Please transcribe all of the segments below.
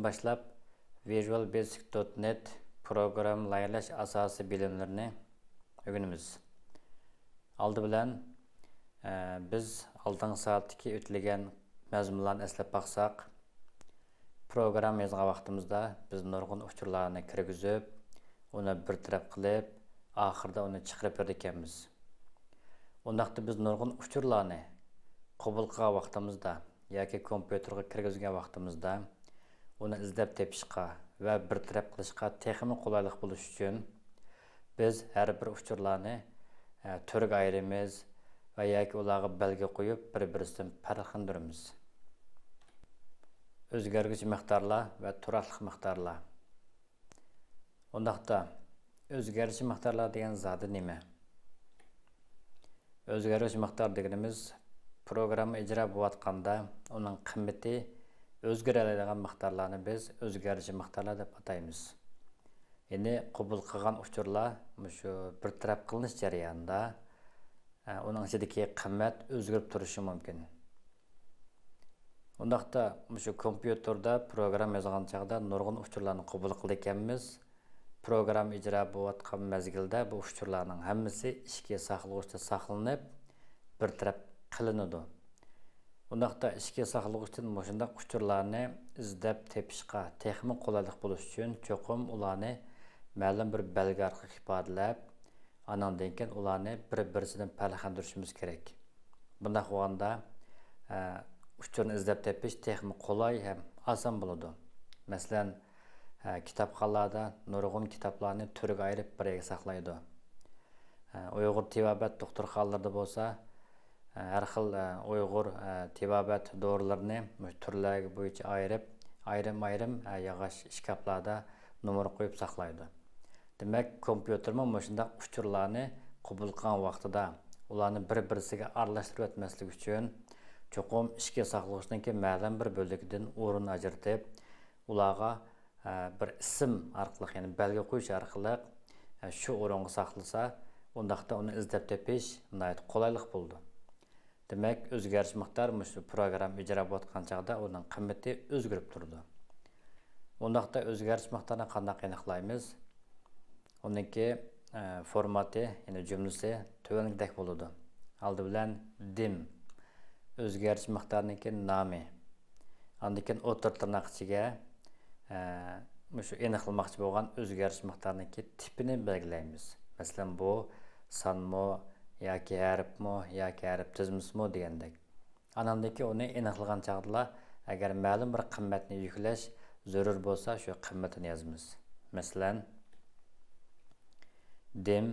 bugundan başlap visualbasic.net programlaylash asosiy bilimlarini öğrenimiz. Aldı bilan biz aldığın saatdagi o'tilgan mazmunlarni eslab baqsaq, program yozgan vaqtimizda biz nurg'un uchurlarni kirgizib, uni bir taraf qilib, oxirida uni chiqarib berdik ekanmiz. Undaqda biz nurg'un uchurlarni qabul qilgan vaqtimizda yoki kompyuterga kirgizgan vaqtimizda uni izlab tepishga va bir taraf qilishga texnik qulaylik bo'lish uchun biz har bir uchurlarni turga ayiramiz va yoki ularga belgi qo'yib bir-biridan farqlantiramiz. O'zgargich miqdorlar va turaqli miqdorlar. Undaqda o'zgargich miqdorlar degan zot nima? O'zgargich miqdor deganimiz programma ijro bo'layotganda uning qiymati o'zgaradigan miqdorlarni biz o'zgargich miqdorlar deb ataymiz. Ya'ni qabul qilgan uchurlar shu bir taraf qilinish jarayonida uning ichidagi qiymat o'zgarib turishi mumkin. Undaqda shu kompyuterda program yozgan chaqda nurg'un uchurlarni qabul qildik ekanmiz. Program ijro bo'layotgan mezgilda bu uchurlarning hammasi ishga saqlag'uchda saqlanib bir taraf qilinadi. Undaqda ishga saqlash uchun shunday uchurlarni izlab tepishga texnik qulaylik bo'lish uchun cho'qim ularni ma'lum bir belgi orqali ifodalab, anandan keyin ularni bir-birisidan farqlantirishimiz kerak. Bunday bo'lganda uchurni izlab tepish texnik qulay ham oson bo'ladi. Masalan, kitobxonlarda nurg'un kitoblarni turga ayirib birga saqlaydi. Uyg'ur tibobat doktorxonalarida bo'lsa, har xil Uyg'ur tibobat dorilarini turlarga bo'yicha ayirib, ayrim yog'och shkaflarda numar qo'yib saqlaydi. Demak, kompyutermi shunday uchurlarni qabul qilgan vaqtida ularni bir-birisiga aralashtirib o'tmaslik uchun cho'qim ishga saqlashdan keyin ma'lum bir bo'lakdan o'rin ajratib, ularga bir ism orqali, ya'ni belgi qo'yish orqali shu o'ringa saqlasa, undaqda uni izlab tepish qulaylik bo'ldi. Demak, o'zgarish miqdor shu program ijro bo'layotgan chaqda uning qiymati o'zgarib turdi. Undaqda o'zgarish miqdorini qanday aniqlaymiz? Uningki formati, ya'ni jumlasi tuvandek bo'ladi. Aldi bilan dim o'zgarish miqdorining nomi. Undan keyin o'tir tirnoq ichiga shu aniqlamoqchi bo'lgan o'zgarish miqdorining tipini belgilaymiz. Masalan, bu sonmi yoki harfmi yoki harf tizmismi degandek. Anandagi uni aniqlagan chaqda agar ma'lum bir qiymatni yuklash zarur bo'lsa, shu qiymatini yozamiz. Masalan, dim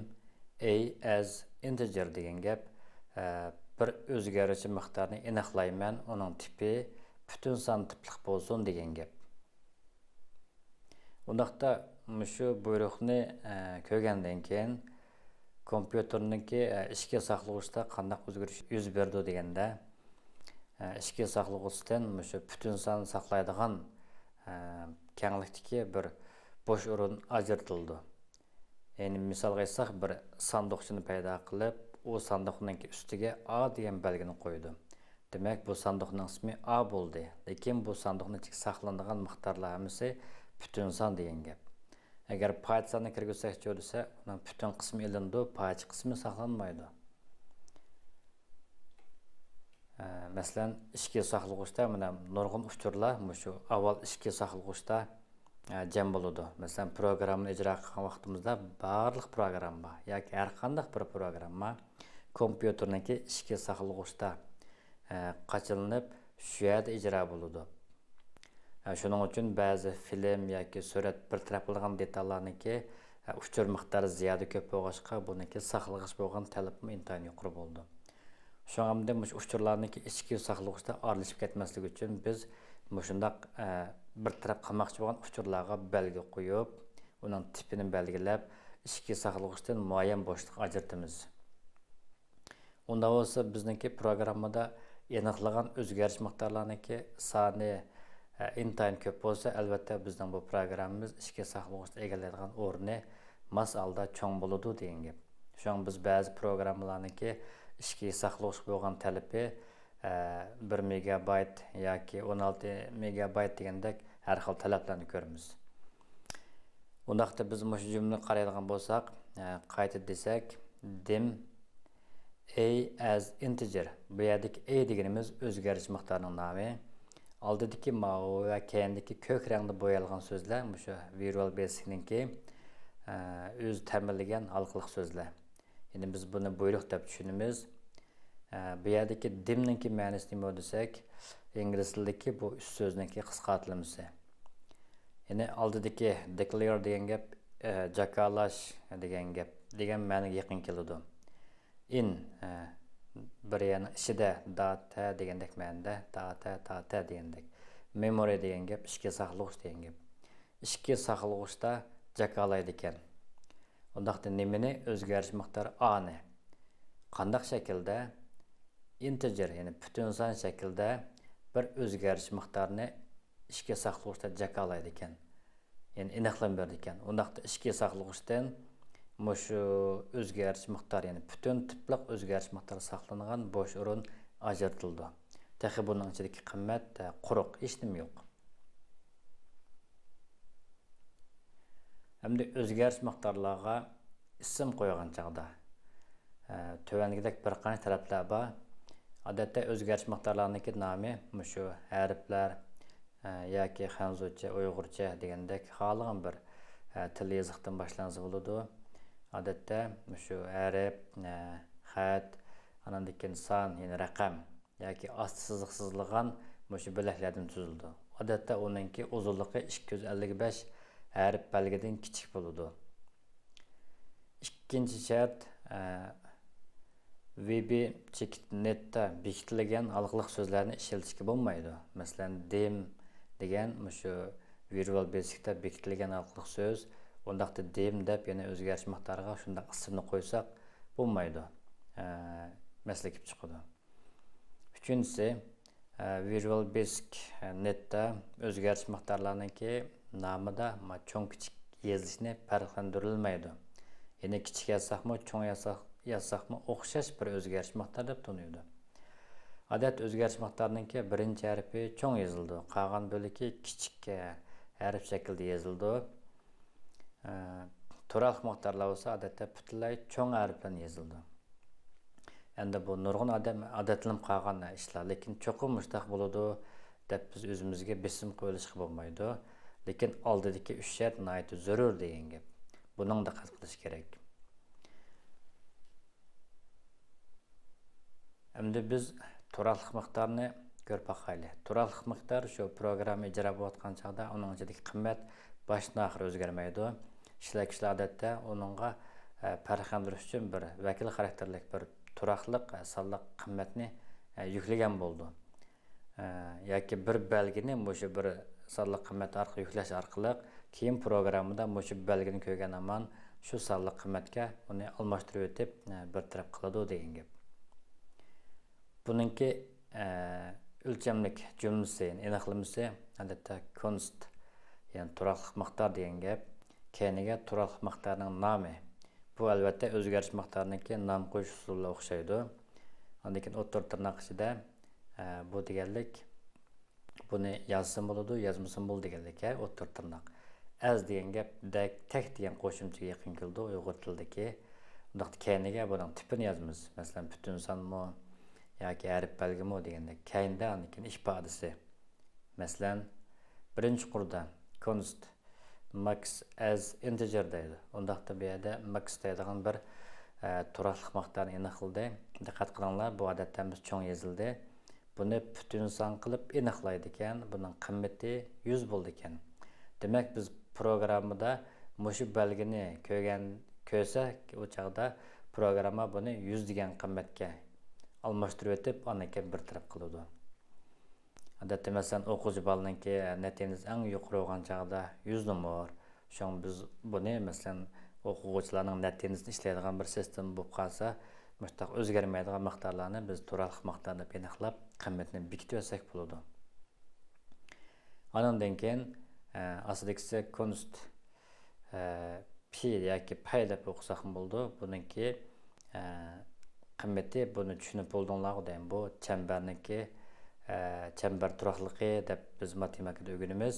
a as integer degan gap bir o'zgaruvchi miqdorni aniqlayman, uning tipi butun son tiplik bo'lsin degan gap. Undaqda shu buyruqni ko'rgandan keyin kompyuterniki ishga saqlag'uchda qanday o'zgarish yuz berdi deganda ishga saqlag'uchdan shu butun son saqlaydigan kenglikdagi bir bo'sh o'rin ajratildi. Ya'ni misolga aytsak, bir sanduqchani paydo qilib, u sanduqning ustiga A degan belgini qo'ydi. Demak, bu sanduqning ismi A bo'ldi. Lekin bu sanduqning ichida saqlanadigan miqdorlar hammasi butun son degan gap. Agar pay sonini kirgizsak bo'lsa, uning butun qismi ilindi, pay qismi saqlanmaydi. Masalan, ishga saqlag'uchda mana nurg'un uchurlar shu avval ishga saqlag'uchda jam bo'ladi. Masalan, programni ijro qilgan vaqtimizda barliq programma yoki har qanday bir programma kompyuterniki ishga saqlag'uchda qachilinib shu yerda ijro bo'ladi. Shuning uchun ba'zi film yoki surat bir taraf qilgan detallarniki uchur miqdori ziyoda ko'p bo'lg'achqa buniki saqlag'ich bo'lgan talabmi intayin yuqori bo'ldi. Shuningdek, uchurlarniki ichki saqlag'uchda aralashib ketmasligi uchun biz shundaq bir taraf qilmoqchi bo'lgan uchurlarga belgi qo'yib, uning tipini belgilab, ichki saqlag'uchdan muayyan bo'shliq ajratamiz. Unda bo'lsa bizningki programmada aniqlagan o'zgarish miqdorlarniki soni intayin ko'p bo'lsa, albatta bizning bu programmamiz ishga saqlag'uchda egallaydigan o'rni mas holda cho'ng bo'ladi degan gap. Shuningdek, biz ba'zi programmalarniki ishga saqlag'uch bo'lgan talabi 1 megabayt yoki 16 megabayt degandek har xil talablarni ko'ramiz. Undaqda biz bu jumlani qaraydigan bo'lsak, qayta desak, dim a as integer. Bu yerdagi a deganimiz o'zgarish miqdorining nomi. Oldidagi mavi va keyindagi ko'k rangda bo'yalgan so'zlar shu Visual Basic'ninki o'z ta'minlagan halqiliq so'zlar. Ya'ni biz buni buyruq deb tushunamiz. Bu yerdagi dimninki ma'nosi nima desak, ingliz tilidagi bu üst so'zningki qisqartirilmasi. Ya'ni oldidagi declare degan gap jakalash degan ma'noga yaqin keladi. In bir yana ichida data degandek ma'noda data degandek. Memory degan gap ishga saqlag'ich degan gap. Ishga saqlag'uchda jakalaydi ekan. Undaqda nimani o'zgarish miqdori a ni qandaq shaklda integer ya'ni butun son shaklda bir o'zgarish miqdorini ishga saqlag'uchda jakalaydi ekan. Ya'ni aniqlab berdi ekan. Undaqda ishga saqlag'uchdan shu o'zgarish miqdori ya'ni butun tipliq o'zgarish miqdori saqlangan bo'sh o'rin ajratildi. Taxi buning ichidagi qimmat quruq, hech nima yo'q. Hamda o'zgarish miqdorlarga ism qo'ygan chaqda tövəngidək bir qancha talablar bor. Odatda o'zgarish miqdorlarining nomi shu harflar yoki xanzucha, uyg'urcha degandek xohlagan bir til yoziqdan boshlansa bo'ladi. Odatda shu harf, xat, andan keyin son, ya'ni raqam yoki osti siziq sizilgan shu bo'laklardan tuzildi. Odatda uningki uzunligi 255 harf belgidan kichik bo'ladi. Ikkinchi shart VB.NET'da bekitilgan halqiliq so'zlarni ishlatishga bo'lmaydi. Masalan, dim degan shu Visual Basic'da bekitilgan halqiliq so'z, undaqda dim deb yana o'zgarish miqdoriga shunday ismni qo'ysak bo'lmaydi. Masala kelib chiqadi. Uchinchisi, Visual Basic NET'da o'zgarish miqdorlarininki nomida cho'ng kichik yozishni farqlantirilmaydi. Ya'ni kichik yazsaqmi, cho'ng yazsaqmi o'xshash bir o'zgarish miqdori deb taniladi. Odat o'zgarish miqdorininki birinchi harfi cho'ng yozildi, qolgan bo'ligi kichik harf shaklida yozildi. Turaliq miqdorlar bo'lsa odatda butunlay cho'ng harf bilan yozildi. Endi bu nurg'un odatlanib qolgan ishlar, lekin cho'qim mushtaq bo'ladi deb biz o'zimizga besim qo'yishga bo'lmaydi. Lekin oldidagi 3 shart nihoyat zarur degan gap. Buning diqqat qilish kerak. Endi biz turaliq miqdorini ko'rib boqaylik. Turaliq miqdor shu program ijro bo'layotgan chaqda uning ichidagi qimmat boshdan oxir o'zgarmaydi. Ishlatuvchilar odatda uningga farqlantirish uchun bir vakil xarakterlik bir turaqliq sonliq qimmatni yuklagan bo'ldi. Yoki bir belgini o'sha bir sonliq qimmat orqali yuklash orqali keyin programmada o'sha belgini ko'rgan aman shu sonliq qimmatga uni almashtirib o'tib bir taraf qiladi degan gap. Buningki o'lchamlik jumlasi, aniqlamasi odatda const, ya'ni turaqliq miqdor degan gap. Keyiniga turaqliq miqdorining nomi. Bu albatta o'zgarish miqdorininki nom qo'yish usuliga o'xshaydi. Undan keyin o'tir tirnoq ichida bu deganlik buni yozsam bo'ladi, yozmasam bo'ladi deganlik, o'tir tirnoq. Az degan gap tak degan qo'shimchaga yaqin keldi uyg'ur tilidagi. Undaqda keyiniga buning tipini yozamiz. Masalan, butun sonmi yoki harf belgimi degandek. Keyinda anikin ifodasi. Masalan, birinchi qurda const max as integer deydi. Undaqda bu yerda max deydigan bir turaqliq miqdorni aniqladi. Diqqat qilinglar, bu odatda biz cho'ng yozildi. Buni butun son qilib aniqlaydi ekan. Buning qimmati 100 bo'ldi ekan. Demak, biz programmada mushu belgini ko'rsak, o chaqda programma buni 100 degan qimmatga almashtirib o'tib, anikin bir taraf qiladi. Odatda masalan, o'quvchi bolaninki natijasi eng yuqori bo'lgan chaqda 100 nomor. Shun biz buni masalan o'quvchilarning natijasini ishlaydigan bir sistem bo'lib qolsa, mutlaq o'zgarmaydigan miqdorlarni biz turaliq miqdor deb aniqlab, qimmatni bekitib olsak bo'ladi. Andan keyin aslidagisi const p yoki pay deb o'qisak bo'ldi. Buningki qimmati buni tushunib bo'ldinglarmi deyman. Bu chambarniki chambar turaqligi deb biz matematikada o'rganamiz.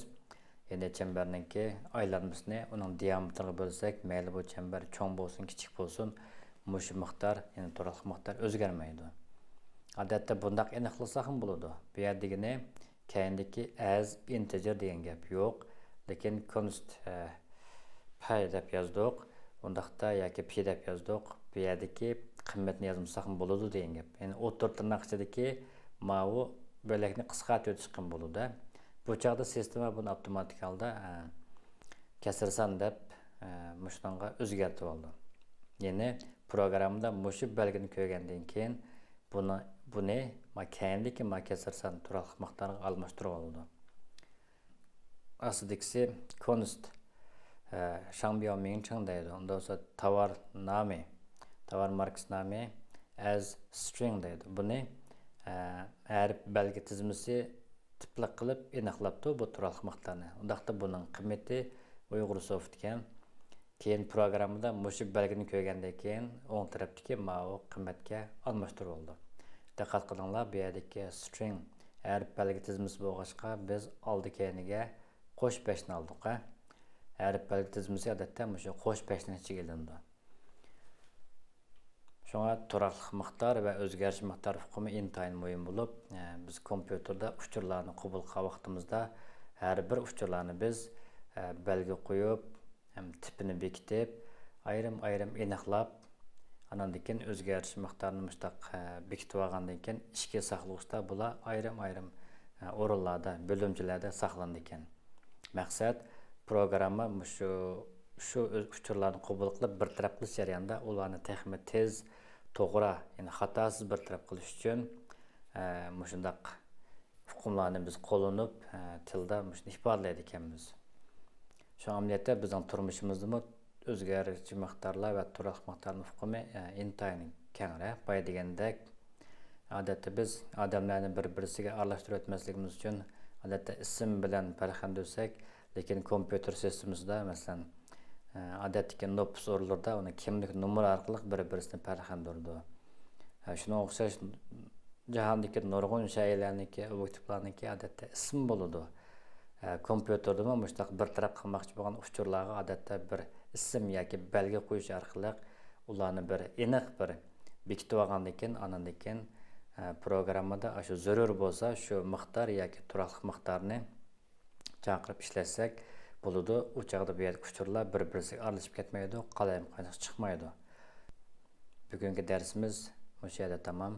Yine çemberningki aylanmasını onun diametrine bölsek, mayli bu çember çoğun bolsun, kichik bolsun, muşu miqdar, yani turaqlıq miqdar özgermeydi. Odatda bundaq aniqlasak ham bo'ladi. Bu yerdagini keyindagi as integer degan gap yo'q, lekin const pay deb yozdik. Bundaqda yoki p deb yozdik. Bu yerdagi qiymatni yozmasak ham bo'ladi degan gap. Ya'ni o'tir tirnoq ichidagi mavu bo'lakni qisqartib o'tish ham bo'ladi. Bu chaqda sistema buni avtomatik holda kasrsan deb mushunga o'zgartirib oldi. Ya'ni programda mushu belgini ko'rgandan keyin buni keyindagi kasrsan turaqlıq miqdoriga almashtirib oldi. Aslidagisi const Shangbiaoming chang deydi. Unda bo'lsa tovar nomi, tovar markasi nomi as string deydi. Buni har belgi tizmasi tiplik qilib aniqlabdi bu turaqlıq miqdorni. Undaqda buning qiymati Uyg'ursoft ekan. Keyin programda mushu belgini ko'rgandan keyin o'ng tarafdagi ma'lum qiymatga almashtirib oldi. Diqqat qilinglar, bu yerdagi string har belgi tizmasi bo'lg'achqa biz oldi keyiniga qo'sh peshni oldik. Har belgi tizmasi odatda mushu qo'sh peshning ichiga ilindi. Shunga turaqlıq miqdor va o'zgarish miqdor hukmi intayin muhim bo'lib, biz kompyuterda uchurlarni qabul qilgan vaqtimizda har bir uchurlarni biz belgi qo'yib, tipini bekitib, ayrim aniqlab, andan keyin o'zgarish miqdorini mustaq bekitib olgandan keyin ishga saqlashda bular ayrim o'rinlarda, bo'limchilarda saqlanadi ekan. Maqsad programma shu uchurlarni qabul qilib bir taraf qilish jarayonida ularni texmi tez, to'g'ri, ya'ni xatosiz bir taraf qilish uchun mushundaq hukmlarni biz qo'llanib tilda mushuni ifodalaydi ekanmiz. Şu amaliyotda bizning turmushimizda o'zgaruvchi miqdorlar va turaqlıq miqdorning hukmi intayin kengroq. Boya degandek, odatda biz odamlarni bir-birisiga aralashtirib o'tmasligimiz uchun odatda ism bilan farqlandirsak, lekin kompyuter sistemasida, masalan, odatdagi nopus o'rinlarida uni kimlik nomeri orqali bir-birisini farqlandirdi. Shunga o'xshash jahondagi nurg'un shaylarniki, obyektlarniki odatda ism bo'ladi. Kompyuterda mustaq bir taraf qilmoqchi bo'lgan uchurlarga odatda bir ism yoki belgi qo'yish orqali ularni bir aniq bir bekitib olgandan keyin andan keyin programmada shu zarur bo'lsa shu miqdor yoki turaqlıq miqdorini chaqirib ishlatsak bo'ladi. U chaqda bu yerda uchurlar bir-birisiga aralashib ketmaydi, qalayim chiqmaydi. Bugungi darsimiz o'sha yerda tamom.